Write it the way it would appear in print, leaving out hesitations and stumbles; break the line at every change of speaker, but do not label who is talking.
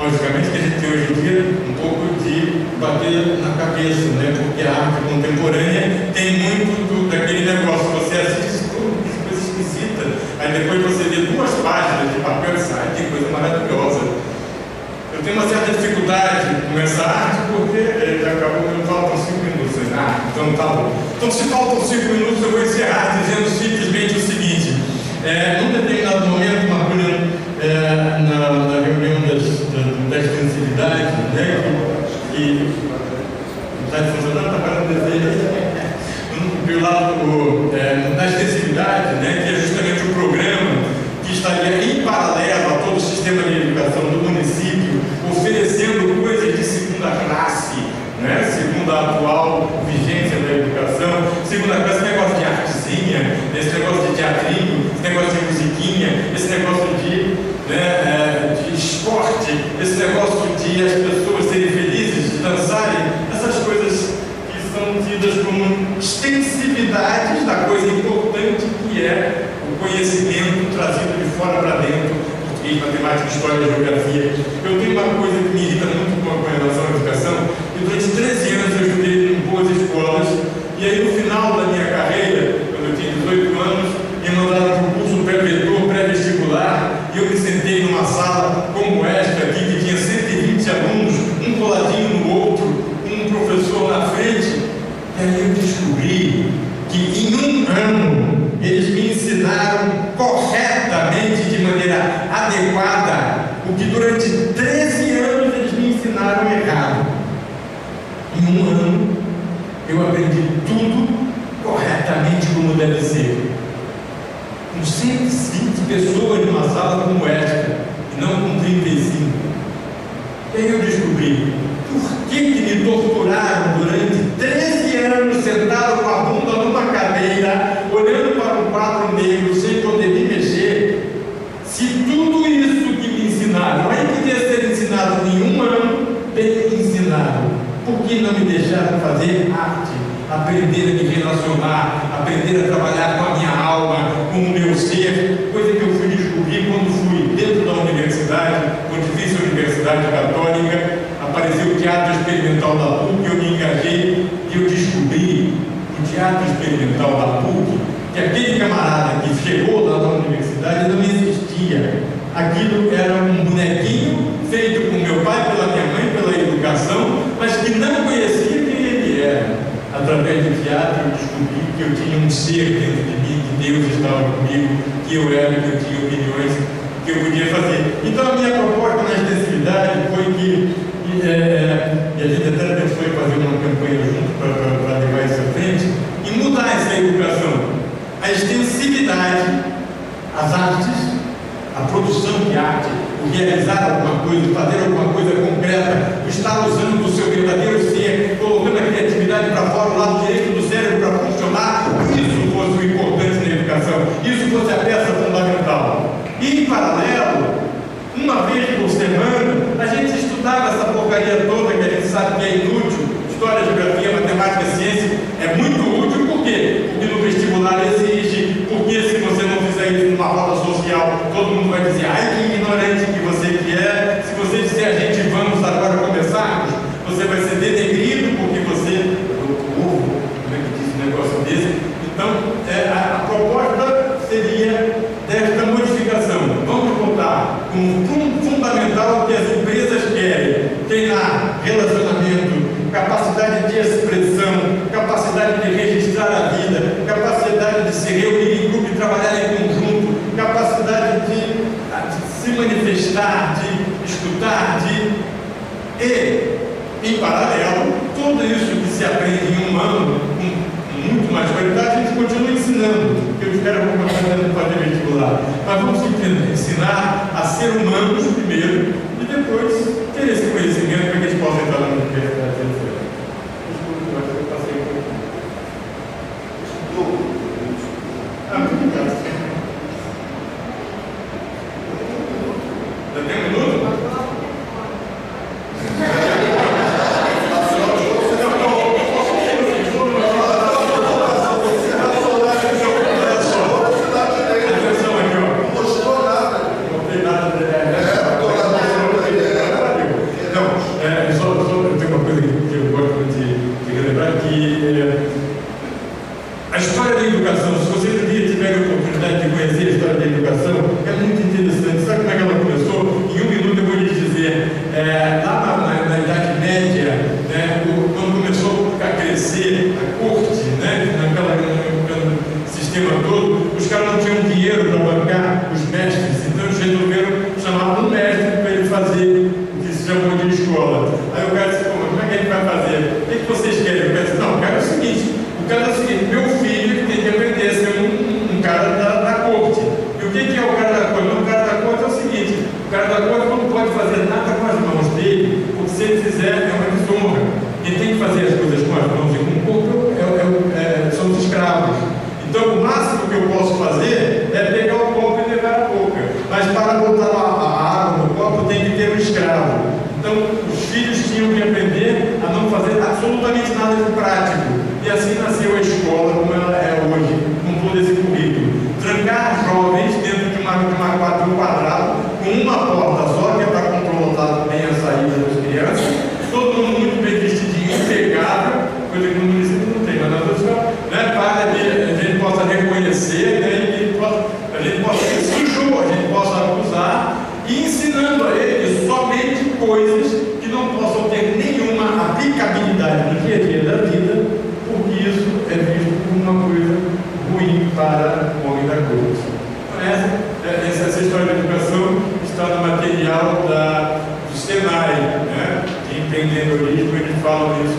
logicamente, que a gente tem hoje em dia um pouco de bater na cabeça, né? Porque a arte contemporânea tem muito daquele negócio, você assiste coisa esquisita, aí depois você vê 2 páginas de papel e sai, tem coisa maravilhosa. Eu tenho uma certa dificuldade com essa arte porque já acabou, me faltam 5 minutos. Então tá bom. Então, se faltam 5 minutos, eu vou encerrar dizendo simplesmente o seguinte: num determinado momento, Marcolino, na reunião da extensividade, né, que está funcionando, está fazendo desenho, na extensividade, né, que é justamente o programa que estaria em paralelo a todo o sistema de educação do município, oferecendo coisas de segunda classe, né, segundo a atual vigência da educação, segundo a classe, esse negócio de artezinha, esse negócio de teatrinho, esse negócio de musiquinha, esse negócio de esporte, esse negócio de as pessoas serem felizes, de dançarem, essas coisas que são tidas como extensividades da coisa importante que é o conhecimento trazido de fora para dentro, português, matemática, história, geografia. Eu tenho uma coisa que me irrita muito com relação à educação, e durante 13 anos eu estudei em boas escolas, e aí no final da minha carreira, quando eu tinha 18 anos, me mandaram para o curso pré-vetor, pré-vestibular, e eu me sentei numa sala como esta aqui, que tinha 120 alunos, um coladinho no outro, um professor na frente, e aí eu descobri que em um ano eles me ensinaram corretamente, de maneira adequada, o que durante 13 anos eles me ensinaram errado. Em um ano eu aprendi tudo corretamente como deve ser. Com 120 pessoas numa sala como esta, e não com 35. E aí eu descobri por que me torturaram durante 13 anos sentado com a bunda numa cadeira, olhando para um quadro negro sem poder me mexer. Se tudo isso que me ensinaram, aí podia ser ensinado em um ano, bem ensinado, por que não me deixaram fazer arte? Aprender a me relacionar, aprender a trabalhar com a minha alma, com o meu ser, coisa que eu fui descobrir quando fui dentro da universidade, Pontifícia Universidade Católica, apareceu o Teatro Experimental da PUC, eu me engajei e eu descobri o Teatro Experimental da PUC, que aquele camarada que chegou lá na universidade não existia. Aquilo era um bonequinho feito por meu pai, pela minha mãe, pela educação, mas que não conhecia quem ele era. Através do teatro eu descobri que eu tinha um ser dentro de mim, que Deus estava comigo, que eu era, que eu tinha opiniões, que eu podia fazer. Então a minha proposta na extensividade foi que, e a gente até pensou em fazer uma campanha junto para levar isso à frente, e mudar essa educação. A extensividade, as artes, a produção de arte, o realizar alguma coisa, fazer alguma coisa concreta, o estar usando do seu verdadeiro ser, colocando a criatividade para fora, o lado direito do cérebro para funcionar, isso fosse o importante na educação, isso fosse a peça fundamental. E em paralelo, uma vez por semana, a gente estudava essa porcaria toda que a gente sabe que é inútil, história, geografia, matemática, ciência, é muito útil, por quê? Porque no vestibular exige, porque se você não fizer isso numa roda social, todo mundo vai dizer, ai que ignorante que você que é, se você disser a gente vamos agora começarmos, você vai ser denegrido porque você, como é que diz um negócio desse? Então, a proposta seria desta modificação. Vamos contar com um fundamental que as empresas querem, tem lá relacionamento, capacidade de expressão, capacidade de registrar a vida, capacidade de se reunir em grupo e trabalhar em conjunto, capacidade de se manifestar, de escutar, e, em paralelo, tudo isso que se aprende em um ano, com muito mais qualidade, a gente continua ensinando, porque os caras vão continuar tentando fazer vestibular. Mas vamos ensinar a ser humanos primeiro, e depois ter esse conhecimento para que eles possam entrar na universidade. O cara da copa não pode fazer nada com as mãos dele, porque se ele fizer é uma desonra. Quem tem que fazer as coisas com as mãos e com o corpo são os escravos. Então o máximo que eu posso fazer é pegar o copo e levar a boca. Mas para botar a água no copo tem que ter um escravo. Então os filhos tinham que aprender a não fazer absolutamente nada de prático. E assim nasceu a escola como ela é hoje, com todo esse currículo. Trancar jovens dentro de um quadrado, com uma porta só, que é para controlar bem a saída das crianças, todo mundo muito bem vestidinho, impecável, coisa que no município não tem, mas na outra, né, para que a gente possa reconhecer, né, e a gente possa ser sujo, a gente possa acusar, e ensinando a eles somente coisas que não possam ter nenhuma aplicabilidade no dia a dia da vida, porque isso é visto como uma coisa ruim para o homem da corte. Essa história de educação está no material do Senai, né? De empreendedorismo, eles falam isso